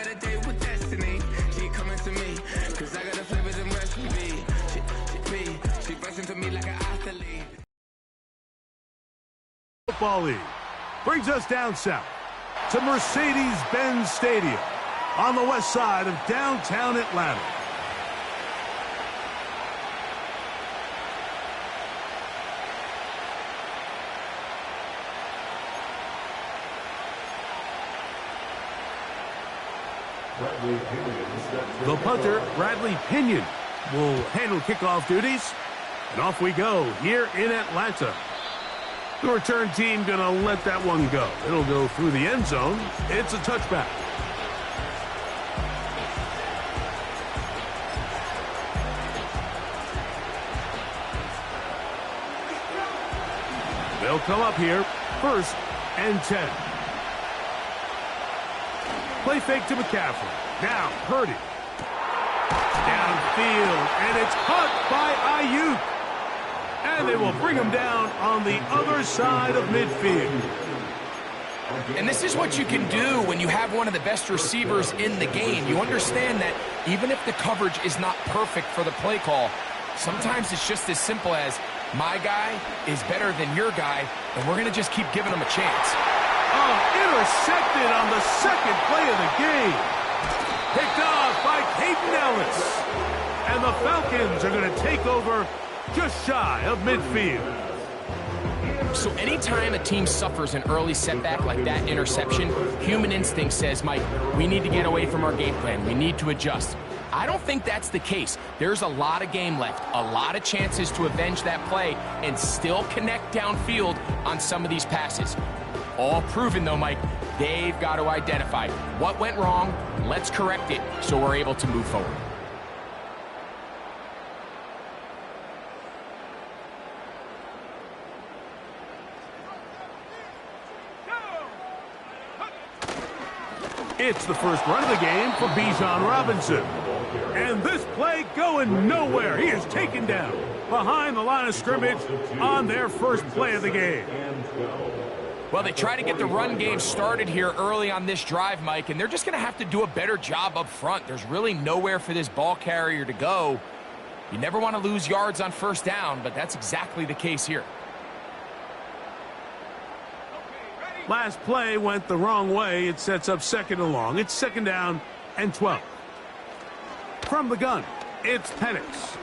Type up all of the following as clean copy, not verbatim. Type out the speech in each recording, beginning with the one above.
got a date with destiny. She coming to me, cause I got the flavors and recipe. She rushing to me like an athlete. Football League brings us down south to Mercedes-Benz Stadium on the west side of downtown Atlanta. The punter, Bradley Pinion, will handle kickoff duties. And off we go here in Atlanta. The return team going to let that one go. It'll go through the end zone. It's a touchback. They'll come up here, 1st and 10. Play fake to McCaffrey. Now, Purdy. Downfield, and it's caught by Ayuk. And they will bring him down on the other side of midfield. And this is what you can do when you have one of the best receivers in the game. You understand that even if the coverage is not perfect for the play call, sometimes it's just as simple as, my guy is better than your guy, and we're going to just keep giving him a chance. Oh, intercepted on the second play of the game. Picked off by Peyton Ellis. And the Falcons are going to take over just shy of midfield. So anytime a team suffers an early setback like that interception, human instinct says, Mike, we need to get away from our game plan. We need to adjust. I don't think that's the case. There's a lot of game left, a lot of chances to avenge that play and still connect downfield on some of these passes. All proven, though, Mike, they've got to identify what went wrong, let's correct it so we're able to move forward. It's the first run of the game for Bijan Robinson. And this play going nowhere. He is taken down behind the line of scrimmage on their first play of the game. Well, they try to get the run game started here early on this drive, Mike, and they're just going to have to do a better job up front. There's really nowhere for this ball carrier to go. You never want to lose yards on first down, but that's exactly the case here. Last play went the wrong way. It sets up 2nd and long. It's 2nd down and 12. From the gun, it's Penix.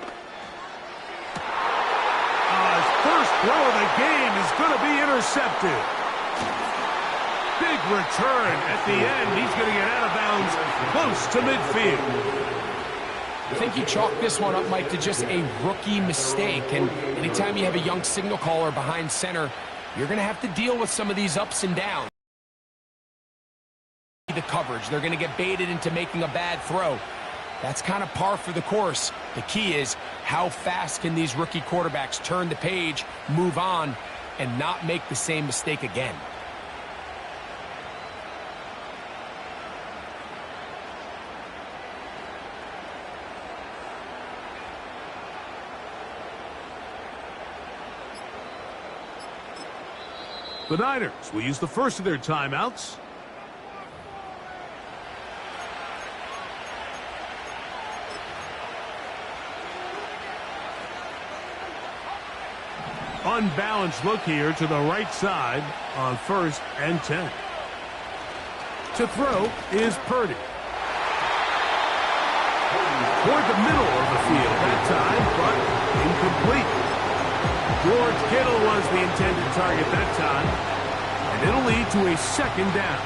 His first throw of the game is going to be intercepted. Big return at the end. He's going to get out of bounds close to midfield. I think you chalk this one up, Mike, to just a rookie mistake. And anytime you have a young signal caller behind center, you're going to have to deal with some of these ups and downs. The coverage, they're going to get baited into making a bad throw. That's kind of par for the course. The key is how fast can these rookie quarterbacks turn the page, move on, and not make the same mistake again. The Niners will use the first of their timeouts. Unbalanced look here to the right side on 1st and 10. To throw is Purdy. Toward the middle of the field that time, but incomplete. George Kittle was the intended target that time, and it'll lead to a 2nd down.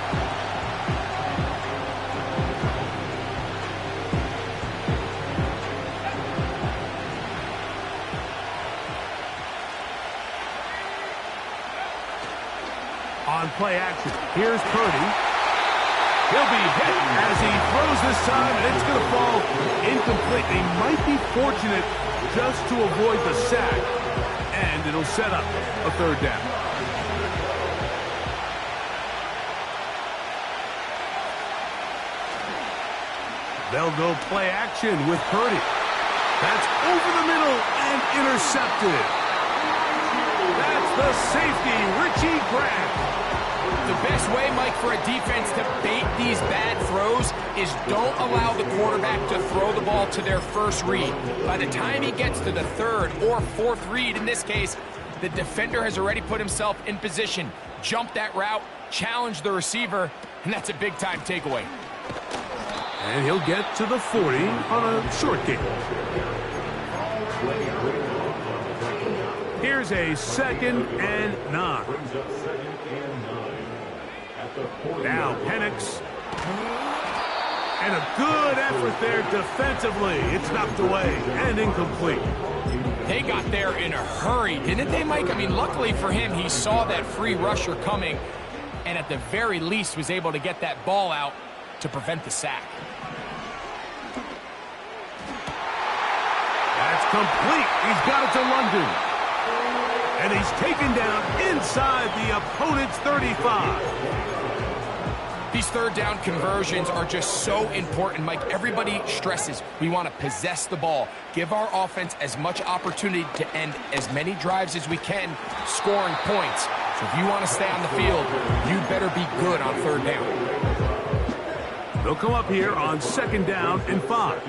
On play action, here's Purdy. He'll be hit as he throws this time, and it's going to fall incomplete. They might be fortunate just to avoid the sack, and it'll set up a 3rd down. They'll go play action with Purdy. That's over the middle and intercepted. That's the safety, Richie Grant. The best way, Mike, for a defense to bait these bad throws is don't allow the quarterback to throw the ball to their first read. By the time he gets to the third or fourth read, in this case, the defender has already put himself in position, jumped that route, challenged the receiver, and that's a big-time takeaway. And he'll get to the 40 on a short gain. Here's a 2nd and 9. Now Penix. And a good effort there defensively. It's knocked away and incomplete. They got there in a hurry, didn't they, Mike? I mean, luckily for him, he saw that free rusher coming and at the very least was able to get that ball out to prevent the sack. That's complete. He's got it to London. And he's taken down inside the opponent's 35. These third down conversions are just so important, Mike. Everybody stresses we want to possess the ball, give our offense as much opportunity to end as many drives as we can, scoring points. So if you want to stay on the field, you better be good on third down. They'll come up here on 2nd down and 5.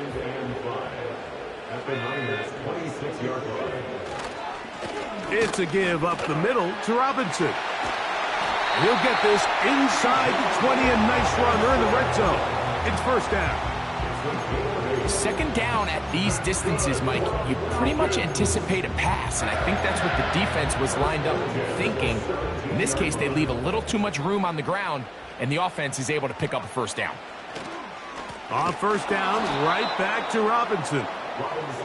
It's a give up the middle to Robinson. He'll get this inside the 20, a nice run. They're in the red zone. It's 1st down. 2nd down at these distances, Mike, you pretty much anticipate a pass, and I think that's what the defense was lined up thinking. In this case, they leave a little too much room on the ground, and the offense is able to pick up a 1st down. On 1st down, right back to Robinson.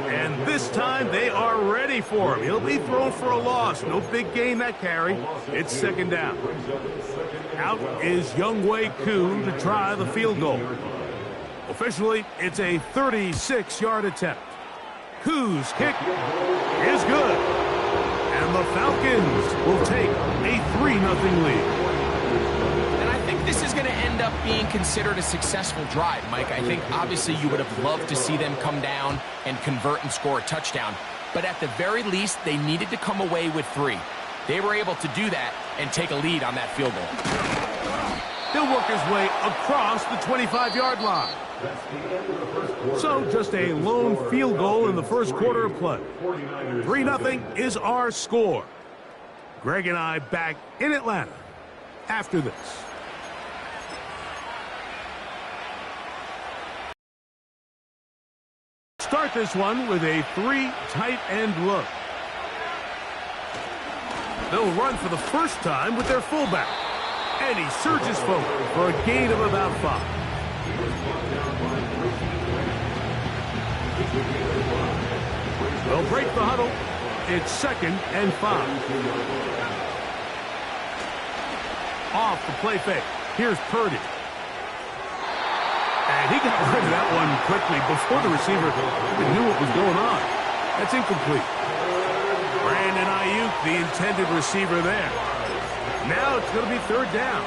And this time they are ready for him. He'll be thrown for a loss. No big gain that carry. It's 2nd down. Out is Younghoe Koo to try the field goal. Officially, it's a 36-yard attempt. Koo's kick is good. And the Falcons will take a 3-0 lead. This is going to end up being considered a successful drive, Mike. I think obviously you would have loved to see them come down and convert and score a touchdown. But at the very least, they needed to come away with 3. They were able to do that and take a lead on that field goal. He'll work his way across the 25-yard line. So just a lone field goal in the first quarter of play. 3-0 is our score. Greg and I back in Atlanta after this. Start this one with a 3 tight end look. They'll run for the first time with their fullback. And he surges forward for a gain of about 5. They'll break the huddle. It's 2nd and 5. Off the play fake. Here's Purdy. And he got rid of that one quickly before the receiver even knew what was going on. That's incomplete. Brandon Ayuk, the intended receiver there. Now it's going to be 3rd down.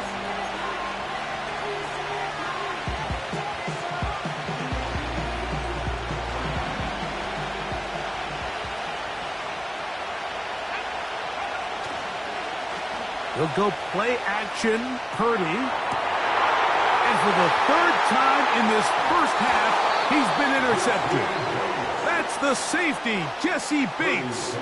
He'll go play action, Purdy. And for the 3rd time in this first half, he's been intercepted. That's the safety, Jesse Bates.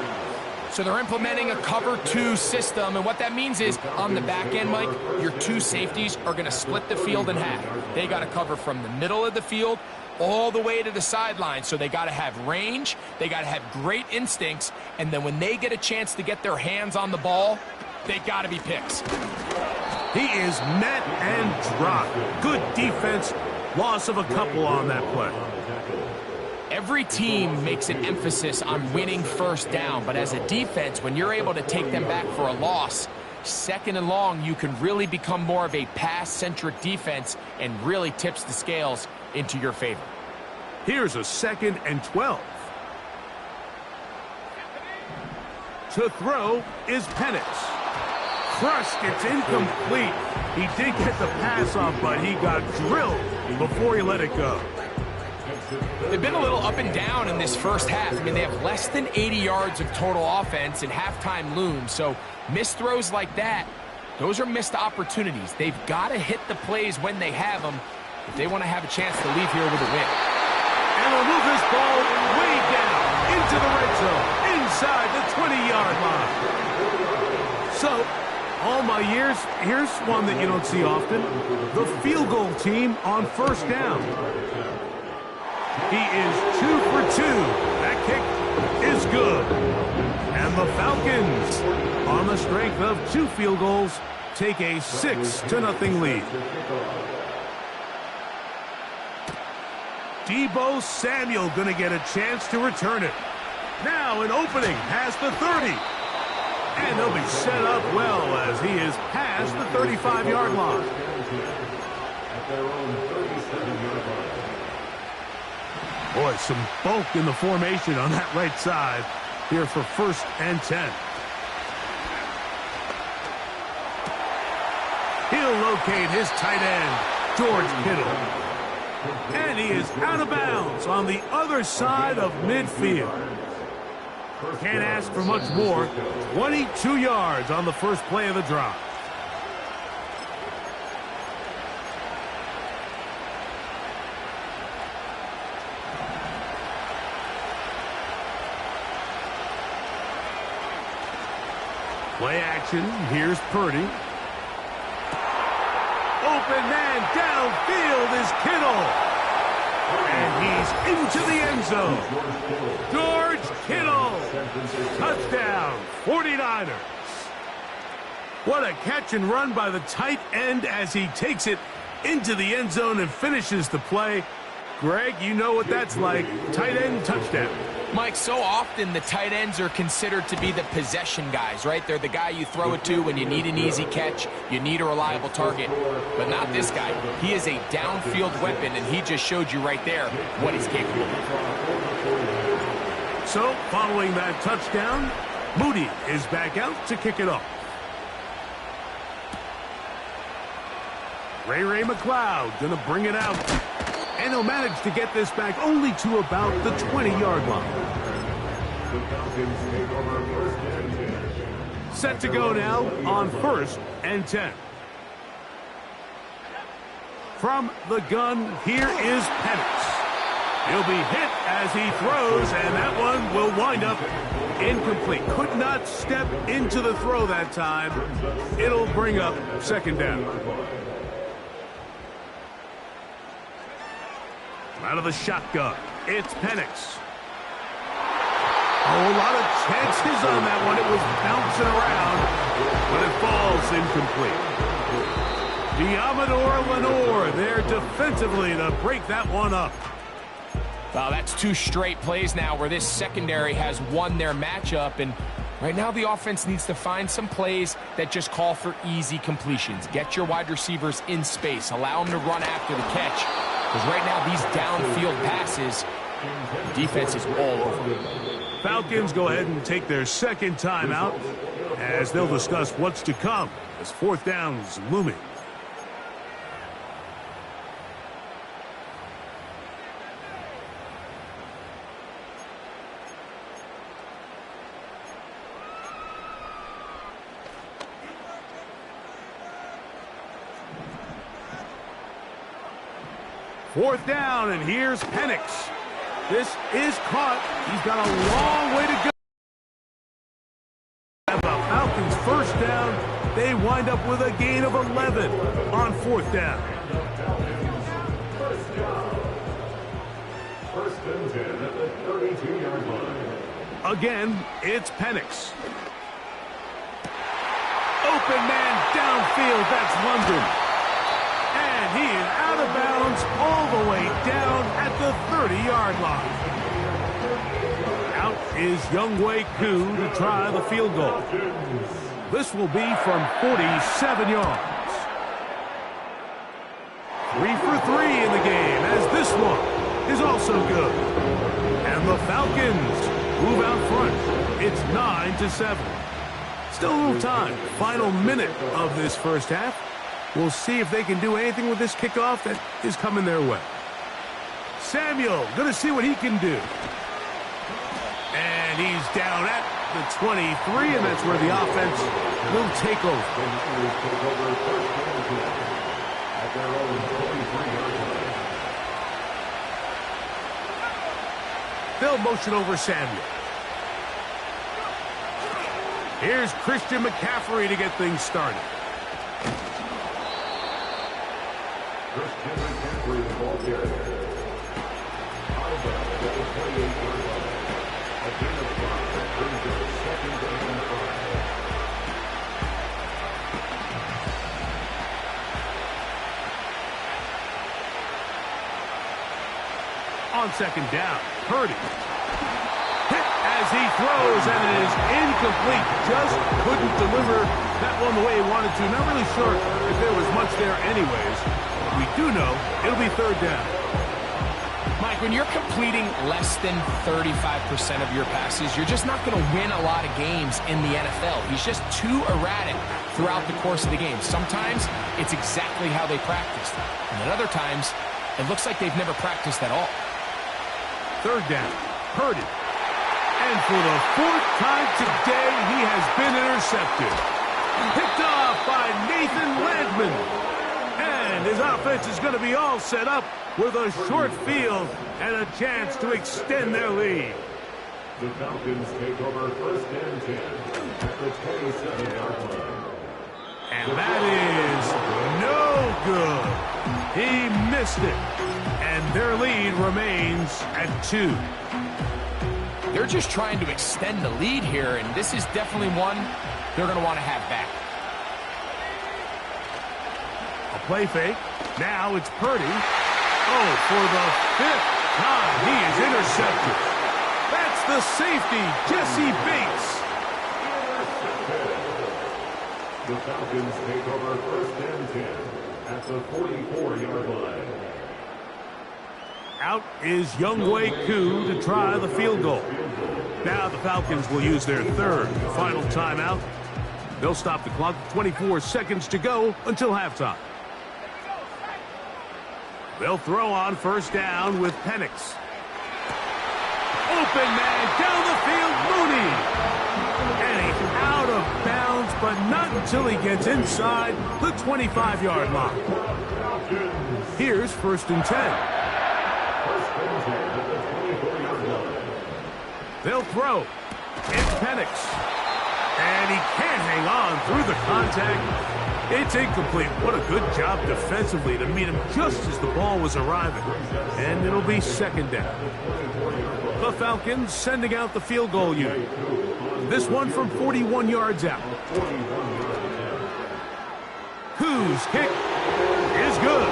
So they're implementing a cover 2 system, and what that means is on the back end, Mike, your 2 safeties are going to split the field in half. They got to cover from the middle of the field all the way to the sideline. So they got to have range, they got to have great instincts, and then when they get a chance to get their hands on the ball, they got to be picks. He is met and dropped. Good defense. Loss of a couple on that play. Every team makes an emphasis on winning 1st down, but as a defense, when you're able to take them back for a loss, 2nd and long, you can really become more of a pass-centric defense and really tips the scales into your favor. Here's a 2nd and 12. To throw is Penix. Crushed, it's incomplete. He did get the pass off, but he got drilled before he let it go. They've been a little up and down in this first half. I mean, they have less than 80 yards of total offense and halftime looms. So missed throws like that, those are missed opportunities. They've got to hit the plays when they have them. if they want to have a chance to leave here with a win. And they'll move this ball way down into the red zone, inside the 20-yard line. So, all my years, here's one that you don't see often. The field goal team on first down. He is 2 for 2. That kick is good. And the Falcons, on the strength of 2 field goals, take a 6-0 lead. Deebo Samuel going to get a chance to return it. Now an opening past the 30. And they'll be set up well as he is past the 35-yard line. Boy, some bulk in the formation on that right side here for 1st and 10. He'll locate his tight end, George Kittle. And he is out of bounds on the other side of midfield. Can't ask for much more. 22 yards on the first play of the drive. Play action. Here's Purdy. Open man downfield is Kittle. And he's into the end zone. George Kittle. Touchdown, 49ers. What a catch and run by the tight end as he takes it into the end zone and finishes the play. Greg, you know what that's like. Tight end touchdown. Mike, so often the tight ends are considered to be the possession guys, right? They're the guy you throw it to when you need an easy catch, you need a reliable target. But not this guy. He is a downfield weapon, and he just showed you right there what he's capable of. So, following that touchdown, Moody is back out to kick it off. Ray McLeod going to bring it out. And he'll manage to get this back only to about the 20-yard line. Set to go now on 1st and 10. From the gun, here is Penix. He'll be hit as he throws, and that one will wind up incomplete. Could not step into the throw that time. It'll bring up 2nd down. Out of the shotgun, it's Penix. Oh, a lot of chances on that one. It was bouncing around, but it falls incomplete. Diamador Lenore there defensively to break that one up. Wow, that's 2 straight plays now where this secondary has won their matchup, and right now the offense needs to find some plays that just call for easy completions. Get your wide receivers in space. Allow them to run after the catch. Because right now, these downfield passes, the defense is all over. Falcons go ahead and take their 2nd timeout as they'll discuss what's to come as 4th down is looming. Fourth down, and here's Penix. This is caught. He's got a long way to go. The Falcons first down. They wind up with a gain of 11 on 4th down. First and 10 at the 32-yard line. Again, it's Penix. Open man downfield. That's London. And he is out of bounds all the way down at the 30-yard line. Out is Younghoe Koo to try the field goal. This will be from 47 yards. 3 for 3 in the game as this one is also good. And the Falcons move out front. It's 9-7. Still a little time. Final minute of this first half. We'll see if they can do anything with this kickoff that is coming their way. Samuel going to see what he can do. And he's down at the 23, and that's where the offense will take over. At their own 23-yard line. They'll motion over Samuel. Here's Christian McCaffrey to get things started. Christian McCaffrey, the ball carrier. Alba at the 28-yard line. A gain of 5 brings up 2nd and 5. On 2nd down, Purdy. Hit as he throws, and it is incomplete. Just couldn't deliver that one the way he wanted to. Not really sure if there was much there anyways. We do know it'll be 3rd down. Mike, when you're completing less than 35% of your passes, you're just not going to win a lot of games in the NFL. He's just too erratic throughout the course of the game. Sometimes it's exactly how they practiced, and at other times it looks like they've never practiced at all. 3rd down, Purdy. And for the 4th time today, he has been intercepted. Picked off by Nathan Landman. And his offense is going to be all set up with a short field and a chance to extend their lead. The Falcons take over 1st and 10 at the 27-yard line. And that is no good. He missed it. And their lead remains at 2. They're just trying to extend the lead here, and this is definitely one they're going to want to have back. A play fake. Now it's Purdy. Oh, for the 5th time, he is intercepted. That's the safety, Jesse Bates. The Falcons take over 1st and 10 at the 44-yard line. Out is Younghoe Koo to try the field goal. Now the Falcons will use their 3rd and final timeout. They'll stop the clock. 24 seconds to go until halftime. They'll throw on 1st down with Penix. Open man down the field, Mooney. And he's out of bounds, but not until he gets inside the 25-yard line. Here's 1st and 10. They'll throw. It's Penix. And he can't hang on through the contact. It's incomplete. What a good job defensively to meet him just as the ball was arriving. And it'll be 2nd down. The Falcons sending out the field goal unit. This one from 41 yards out. Koo's kick is good.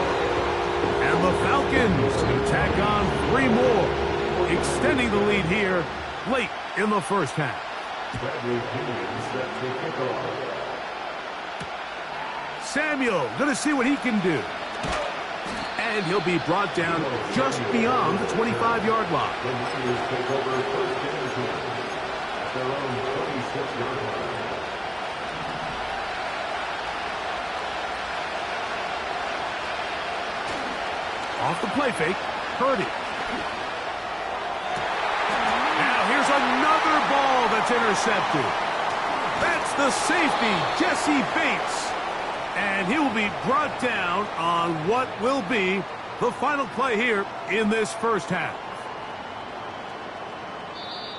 And the Falcons can tack on 3 more, extending the lead here late in the 1st half. Samuel going to see what he can do. And he'll be brought down just beyond the 25-yard line. Off the play fake, Purdy. Now here's another ball that's intercepted. That's the safety, Jesse Bates. And he will be brought down on what will be the final play here in this 1st half.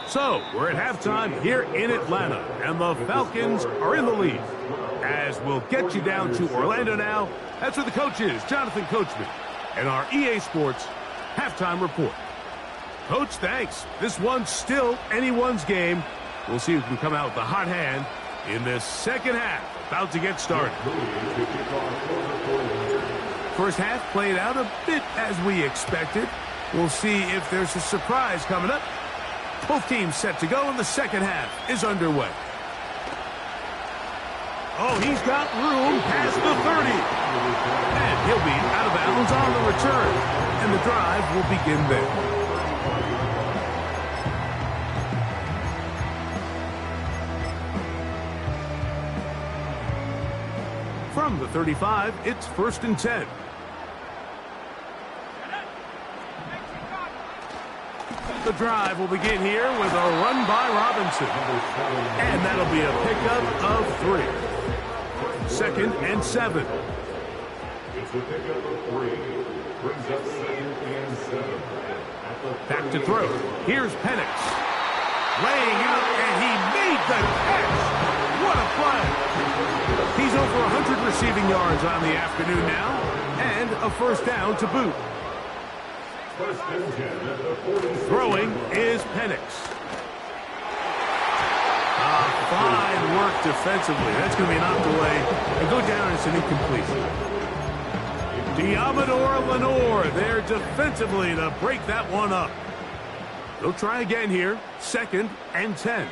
So, we're at halftime here in Atlanta, and the Falcons are in the lead. As we'll get you down to Orlando now, that's where the coach is, Jonathan Coachman, and our EA Sports halftime report. Coach, thanks. This one's still anyone's game. We'll see who can come out with the hot hand in this 2nd half. About to get started. 1st half played out a bit as we expected. We'll see if there's a surprise coming up. Both teams set to go, and the 2nd half is underway. Oh, he's got room past the 30. And he'll be out of bounds on the return. And the drive will begin there. From the 35, it's 1st and 10. The drive will begin here with a run by Robinson. And that'll be a pickup of 3. 2nd and 7. It's a pickup of 3. Brings up 2nd and 7 at the Back to throw. Here's Penix. Laying out, and he made the catch. What a play. He's over 100 receiving yards on the afternoon now, and a first down to boot. Throwing is Penix. Fine work defensively. That's going to be knocked away and go down as an incomplete. Diamador Lenore there defensively to break that one up. They'll try again here. 2nd and 10.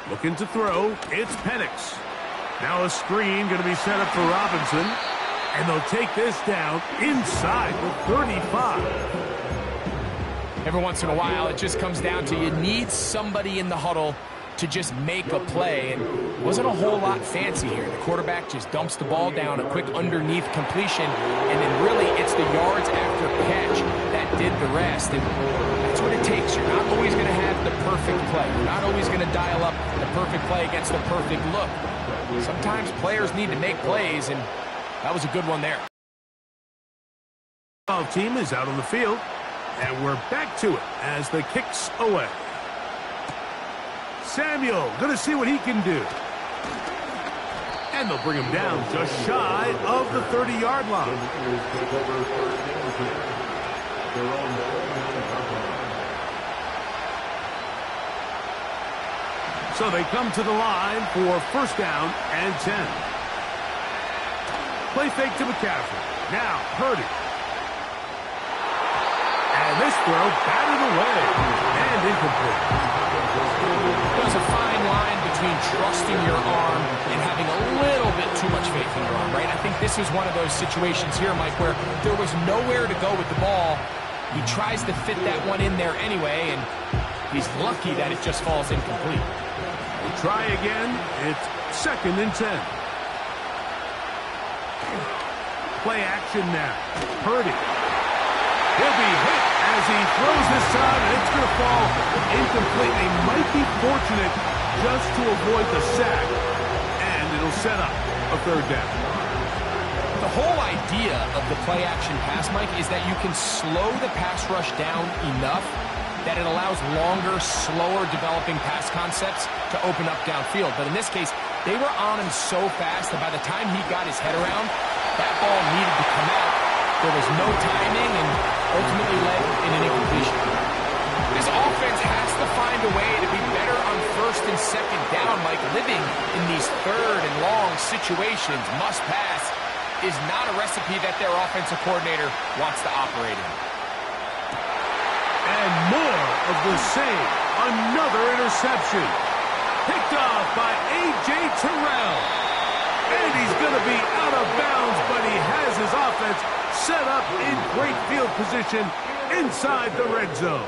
Looking to throw. It's Penix. Now a screen going to be set up for Robinson. And they'll take this down inside the 35. Every once in a while, it just comes down to you need somebody in the huddle to just make a play, and it wasn't a whole lot fancy here. The quarterback just dumps the ball down, a quick underneath completion, and then really it's the yards after catch that did the rest, and that's what it takes. You're not always going to have the perfect play. You're not always going to dial up the perfect play against the perfect look. Sometimes players need to make plays, and that was a good one there. The team is out on the field, and we're back to it as the kick's away. Samuel going to see what he can do. And they'll bring him down just shy of the 30-yard line. So they come to the line for first down and 10. Play fake to McCaffrey. Now Purdy. And this throw batted away and incomplete. There's a fine line between trusting your arm and having a little bit too much faith in your arm, right? I think this is one of those situations here, Mike, where there was nowhere to go with the ball. He tries to fit that one in there anyway, and he's lucky that it just falls incomplete. We'll try again. It's 2nd and 10. Play action now. Purdy. He'll be hit as he throws this time, and it's going to fall incomplete. They might be fortunate just to avoid the sack, and it'll set up a 3rd down. The whole idea of the play-action pass, Mike, is that you can slow the pass rush down enough that it allows longer, slower developing pass concepts to open up downfield. But in this case, they were on him so fast that by the time he got his head around, that ball needed to come out. There was no timing and ultimately led in an incompletion. This offense has to find a way to be better on 1st and 2nd down. Like living in these 3rd and long situations, must pass, is not a recipe that their offensive coordinator wants to operate in. And more of the same. Another interception. Picked off by A.J. Terrell. And he's going to be out of bounds, but he has his offense set up in great field position inside the red zone.